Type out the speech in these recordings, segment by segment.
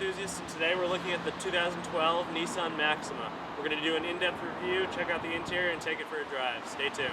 Enthusiast, and today we're looking at the 2012 Nissan Maxima. We're going to do an in-depth review, check out the interior, and take it for a drive. Stay tuned.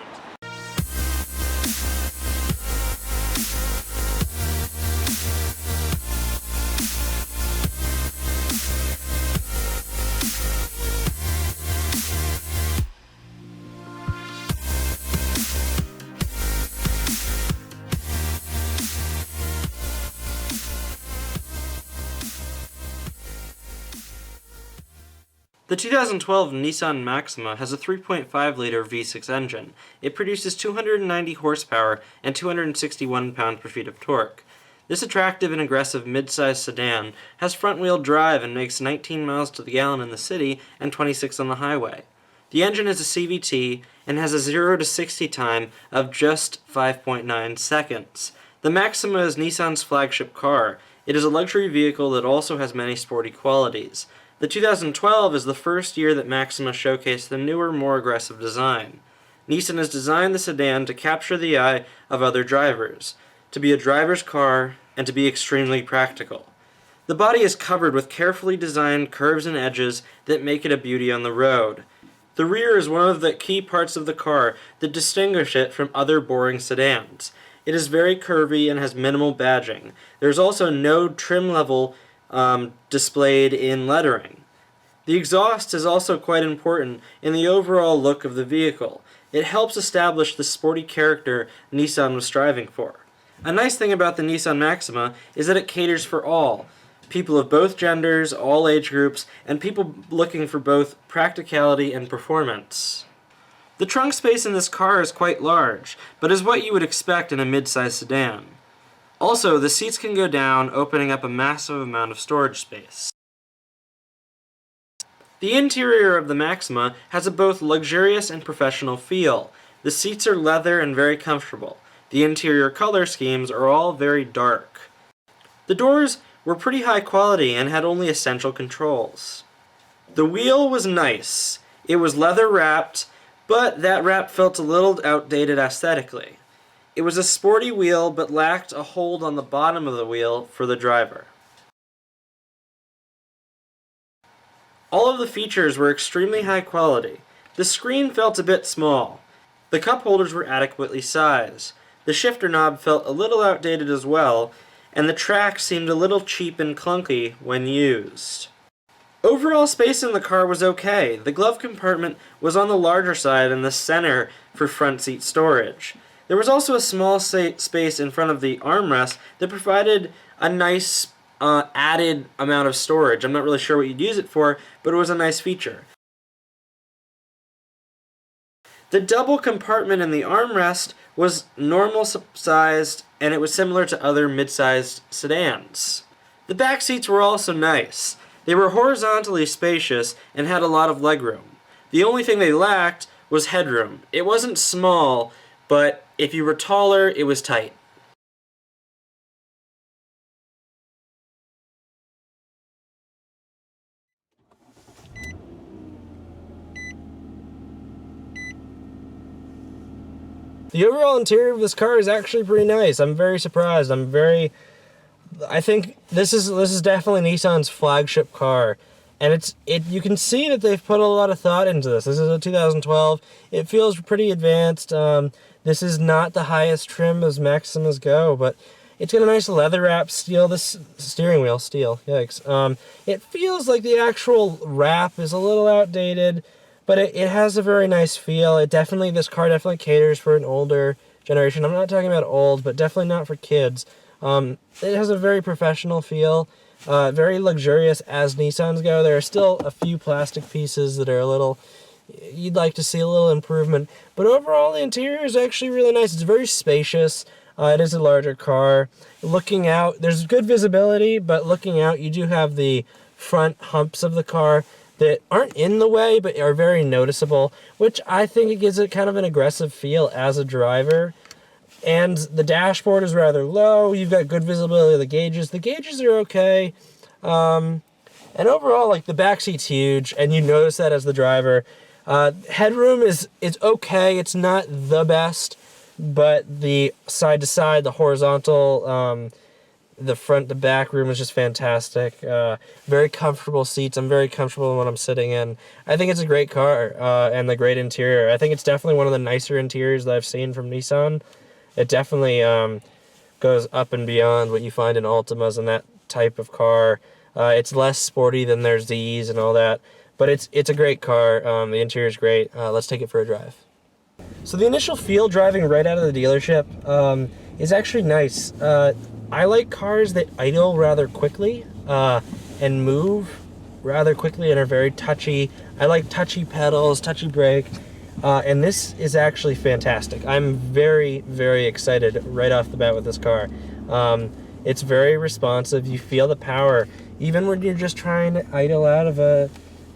The 2012 Nissan Maxima has a 3.5-liter V6 engine. It produces 290 horsepower and 261 pound-per-feet of torque. This attractive and aggressive mid-size sedan has front-wheel drive and makes 19 miles to the gallon in the city and 26 on the highway. The engine is a CVT and has a 0 to 60 time of just 5.9 seconds. The Maxima is Nissan's flagship car. It is a luxury vehicle that also has many sporty qualities. The 2012 is the first year that Maxima showcased the newer, more aggressive design. Nissan has designed the sedan to capture the eye of other drivers, to be a driver's car, and to be extremely practical. The body is covered with carefully designed curves and edges that make it a beauty on the road. The rear is one of the key parts of the car that distinguish it from other boring sedans. It is very curvy and has minimal badging. There is also no trim level displayed in lettering. The exhaust is also quite important in the overall look of the vehicle. It helps establish the sporty character Nissan was striving for. A nice thing about the Nissan Maxima is that it caters for all. People of both genders, all age groups, and people looking for both practicality and performance. The trunk space in this car is quite large, but is what you would expect in a mid-size sedan. Also, the seats can go down, opening up a massive amount of storage space. The interior of the Maxima has a both luxurious and professional feel. The seats are leather and very comfortable. The interior color schemes are all very dark. The doors were pretty high quality and had only essential controls. The wheel was nice. It was leather wrapped, but that wrap felt a little outdated aesthetically. It was a sporty wheel, but lacked a hold on the bottom of the wheel for the driver. All of the features were extremely high quality. The screen felt a bit small. The cup holders were adequately sized. The shifter knob felt a little outdated as well, and the track seemed a little cheap and clunky when used. Overall space in the car was okay. The glove compartment was on the larger side in the center for front seat storage. There was also a small space in front of the armrest that provided a nice added amount of storage. I'm not really sure what you'd use it for, but it was a nice feature. The double compartment in the armrest was normal sized, and it was similar to other mid-sized sedans. The back seats were also nice. They were horizontally spacious and had a lot of legroom. The only thing they lacked was headroom. It wasn't small, but if you were taller, it was tight. The overall interior of this car is actually pretty nice. I'm very surprised. I think this is definitely Nissan's flagship car. And you can see that they've put a lot of thought into this. This is a 2012. It feels pretty advanced. This is not the highest trim as Maximas go, but it's got a nice leather wrap steel. This steering wheel steel. Yikes. It feels like the actual wrap is a little outdated, but it has a very nice feel. This car definitely caters for an older generation. I'm not talking about old, but definitely not for kids. It has a very professional feel. Very luxurious as Nissans go. There are still a few plastic pieces that are you'd like to see a little improvement. But overall, the interior is actually really nice. It's very spacious. It is a larger car. Looking out, there's good visibility, but looking out, you do have the front humps of the car that aren't in the way, but are very noticeable, which I think it gives it kind of an aggressive feel as a driver. And the dashboard is rather low. You've got good visibility of the gauges. The gauges are okay. And overall, the back seat's huge, and you notice that as the driver. Headroom is okay. It's not the best, but the side-to-side, the horizontal The back room is just fantastic. Very comfortable seats. I'm very comfortable when I'm sitting in. I think it's a great car, and the great interior. I think it's definitely one of the nicer interiors that I've seen from Nissan. It definitely goes up and beyond what you find in Altimas and that type of car. It's less sporty than their Zs and all that, but it's a great car. The interior is great. Let's take it for a drive. So the initial feel driving right out of the dealership is actually nice. I like cars that idle rather quickly and move rather quickly and are very touchy. I like touchy pedals, touchy brake, and this is actually fantastic. I'm very, very excited right off the bat with this car. It's very responsive. You feel the power, even when you're just trying to idle out of a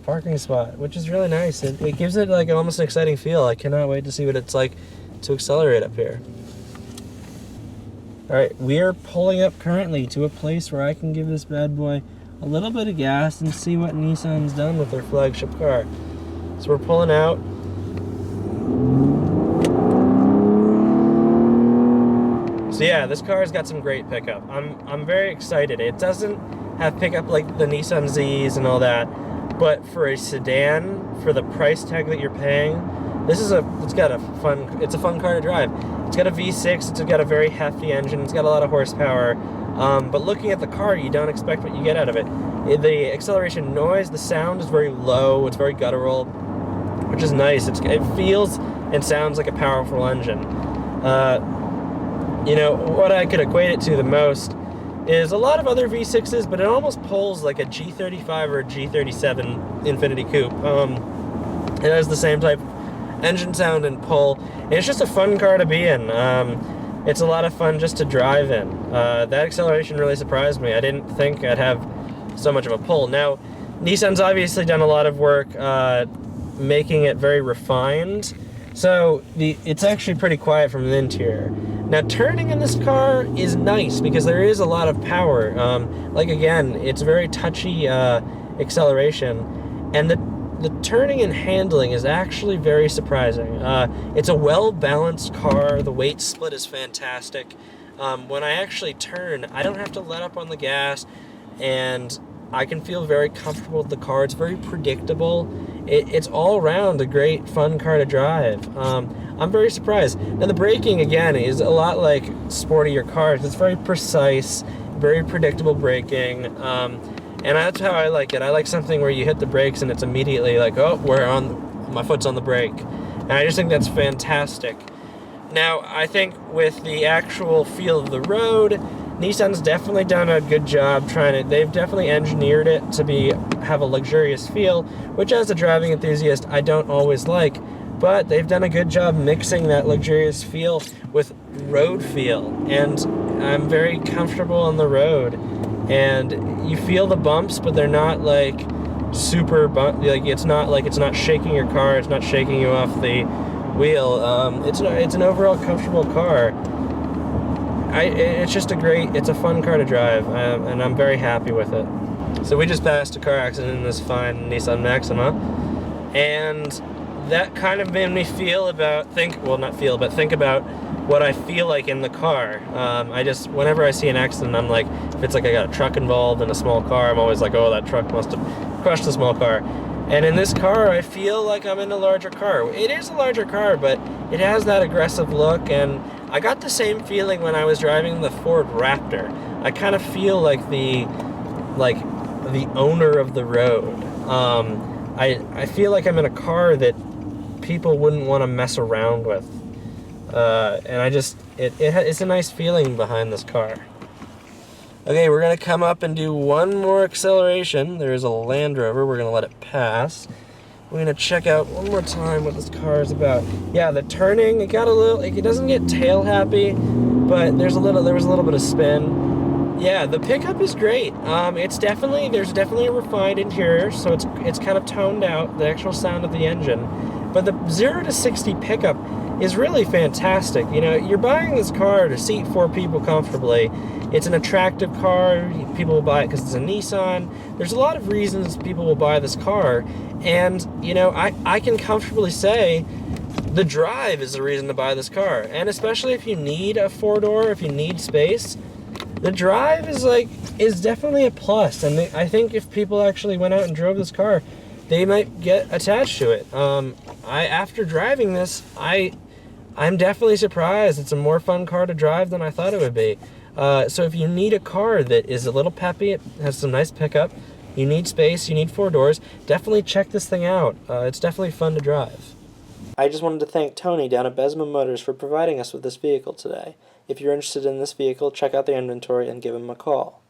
parking spot, which is really nice. It gives it like almost an exciting feel. I cannot wait to see what it's like to accelerate up here. Alright, we are pulling up currently to a place where I can give this bad boy a little bit of gas and see what Nissan's done with their flagship car. So we're pulling out. So yeah, this car's got some great pickup. I'm very excited. It doesn't have pickup like the Nissan Zs and all that, but for a sedan, for the price tag that you're paying, it's a fun car to drive. It's got a V6, it's got a very hefty engine, it's got a lot of horsepower, but looking at the car, you don't expect what you get out of it. The acceleration noise, the sound is very low, it's very guttural, which is nice. It feels and sounds like a powerful engine. You know, what I could equate it to the most is a lot of other V6s, but it almost pulls like a G35 or a G37 Infiniti Coupe. It has the same type of engine sound and pull, and it's just a fun car to be in. It's a lot of fun just to drive in. That acceleration really surprised me. I didn't think I'd have so much of a pull. Now, Nissan's obviously done a lot of work making it very refined, so it's actually pretty quiet from the interior. Now, turning in this car is nice because there is a lot of power. Like again, it's very touchy acceleration, and the turning and handling is actually very surprising. It's a well-balanced car. The weight split is fantastic. When I actually turn, I don't have to let up on the gas, and I can feel very comfortable with the car. It's very predictable. It's all around a great, fun car to drive. I'm very surprised. Now, the braking, again, is a lot like sportier cars. It's very precise, very predictable braking. And that's how I like it. I like something where you hit the brakes and it's immediately like, oh, my foot's on the brake. And I just think that's fantastic. Now, I think with the actual feel of the road, Nissan's definitely done a good job they've definitely engineered it to have a luxurious feel, which as a driving enthusiast, I don't always like, but they've done a good job mixing that luxurious feel with road feel, and I'm very comfortable on the road. And you feel the bumps, but they're not like super like it's not shaking your car, it's not shaking you off the wheel. It's an overall comfortable car. It's a fun car to drive, and I'm very happy with it. So we just passed a car accident in this fine Nissan Maxima, and that kind of made me think about what I feel like in the car. Whenever I see an accident, I'm like, if it's like I got a truck involved in a small car, I'm always like, oh, that truck must have crushed the small car. And in this car, I feel like I'm in a larger car. It is a larger car, but it has that aggressive look, and I got the same feeling when I was driving the Ford Raptor. I kind of feel like the owner of the road. I feel like I'm in a car that people wouldn't want to mess around with. And it's a nice feeling behind this car. Okay, we're going to come up and do one more acceleration. There's a Land Rover. We're going to let it pass. We're going to check out one more time what this car is about. Yeah, the turning, it doesn't get tail happy, but there was a little bit of spin. Yeah, the pickup is great. There's definitely a refined interior, so it's kind of toned out, the actual sound of the engine. But the 0 to 60 pickup is really fantastic. You know, you're buying this car to seat 4 people comfortably. It's an attractive car. People will buy it because it's a Nissan. There's a lot of reasons people will buy this car. And, you know, I can comfortably say the drive is the reason to buy this car. And especially if you need a 4-door, if you need space, The drive is definitely a plus, and I think if people actually went out and drove this car, they might get attached to it. After driving this, I'm definitely surprised. It's a more fun car to drive than I thought it would be. So if you need a car that is a little peppy, it has some nice pickup, you need space, you need 4 doors, definitely check this thing out. It's definitely fun to drive. I just wanted to thank Tony down at Besma Motors for providing us with this vehicle today. If you're interested in this vehicle, check out their inventory and give him a call.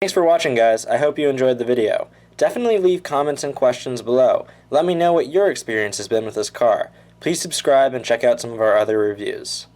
Thanks for watching, guys. I hope you enjoyed the video. Definitely leave comments and questions below. Let me know what your experience has been with this car. Please subscribe and check out some of our other reviews.